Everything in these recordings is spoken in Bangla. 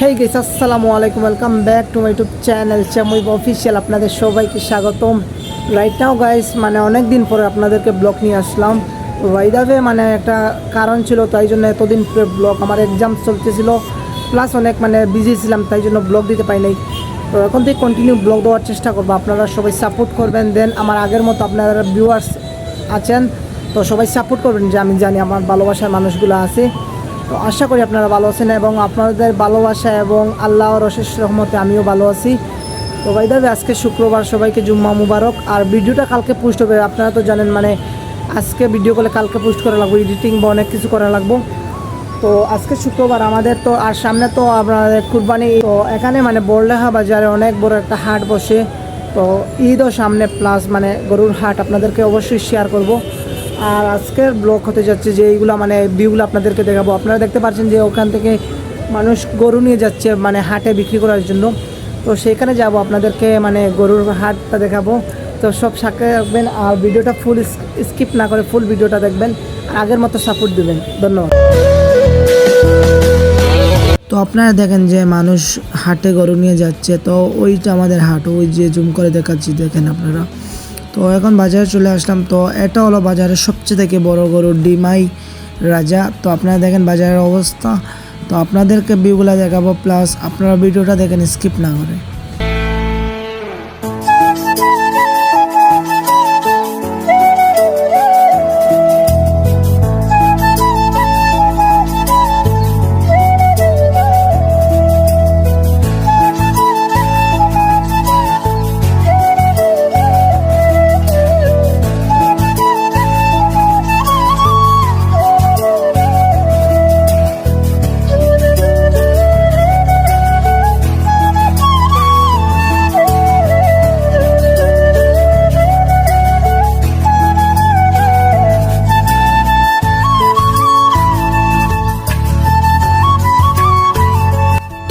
হেই গাইস, আসসালামু আলাইকুম, welcome back to my YouTube channel Chamui official. আপনাদের সবাইকে স্বাগতম। রাইট নাও গাইস, মানে অনেক দিন পরে আপনাদেরকে ব্লগ নিয়ে আসলাম। তো বাইদাবে মানে একটা কারণ ছিল, তাই জন্য এতদিন পরে ব্লগ, আমার এক্সাম চলতেছিল প্লাস অনেক মানে বিজি ছিলাম, তাই জন্য ব্লগ দিতে পাই নাই। তো এখন থেকে কন্টিনিউ ব্লগ দেওয়ার চেষ্টা করবো, আপনারা সবাই সাপোর্ট করবেন। দেন আমার আগের মতো আপনারা ভিউয়ার্স আছেন, তো সবাই সাপোর্ট করবেন। যে আমি জানি আমার ভালোবাসার মানুষগুলো আছে, তো আশা করি আপনারা ভালো আছেন এবং আপনাদের ভালোবাসা এবং আল্লাহর অশেষ রহমতে আমিও ভালো আছি। তো ভাইদাবে আজকে শুক্রবার, সবাইকে জুম্মা মুবারক। আর ভিডিওটা কালকে পোস্ট হবে, আপনারা তো জানেন মানে আজকে ভিডিও করলে কালকে পোস্ট করা লাগবে, এডিটিং বা অনেক কিছু করা লাগবে। তো আজকে শুক্রবার আমাদের, তো আর সামনে তো আপনাদের কুরবানি। তো এখানে মানে বড়লেখা বাজারে অনেক বড় একটা হাট বসে, তো ঈদও সামনে প্লাস মানে গরুর হাট আপনাদেরকে অবশ্যই শেয়ার করব। আর আজকের ব্লগ হতে যাচ্ছে যে এইগুলো মানে ভিউগুলো আপনাদেরকে দেখাবো। আপনারা দেখতে পাচ্ছেন যে ওখান থেকে মানুষ গরু নিয়ে যাচ্ছে মানে হাটে বিক্রি করার জন্য, তো সেখানে যাব, আপনাদেরকে মানে গরুর হাটটা দেখাবো। তো সব সাথে রাখবেন আর ভিডিওটা ফুল স্কিপ না করে ফুল ভিডিওটা দেখবেন, আর আগের মতো সাপোর্ট দেবেন। ধন্যবাদ। তো আপনারা দেখেন যে মানুষ হাটে গরু নিয়ে যাচ্ছে, তো ওইটা আমাদের হাট, ওই যে জুম করে দেখাচ্ছি দেখেন আপনারা। তো এখন বাজারে চলে আসলাম। তো এটা হলো বাজারের সবচেয়ে থেকে বড় গরু, ডিমাই রাজা। তো আপনারা দেখেন বাজারের অবস্থা, তো আপনাদেরকে ভিউগুলো দেখাবো, প্লাস আপনারা ভিডিওটা দেখেন স্কিপ না করে।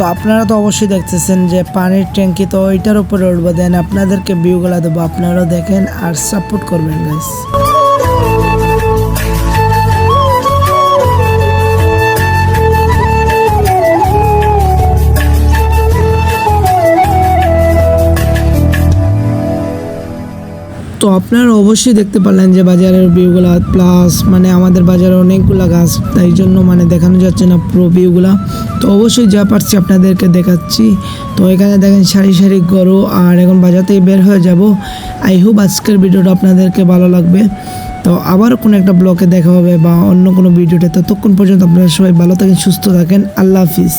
তো আপনারা তো অবশ্যই দেখতেছেন যে পানির ট্যাঙ্কি, তো ওইটার উপরে উঠবো। দেন আপনাদেরকে ভিউগুলো দেবো, আপনারাও দেখেন আর সাপোর্ট করবেন গাইস। তো আপনারা অবশ্যই দেখতে পারলেন যে বাজারের ভিউগুলা, প্লাস মানে আমাদের বাজারে অনেকগুলা গাছ, তাই জন্য মানে দেখানো যাচ্ছে না পুরো ভিউগুলা। তো অবশ্যই যা পারছি আপনাদেরকে দেখাচ্ছি। তো এখানে দেখেন সারি সারি গরু, আর এখন বাজারতেই বের হয়ে যাব। আই হোপ আজকের ভিডিওটা আপনাদেরকে ভালো লাগবে। তো আবার কোনো একটা ব্লগে দেখা হবে বা অন্য কোনো ভিডিওতে। ততক্ষণ পর্যন্ত আপনারা সবাই ভালো থাকেন, সুস্থ থাকেন। আল্লাহ হাফিজ।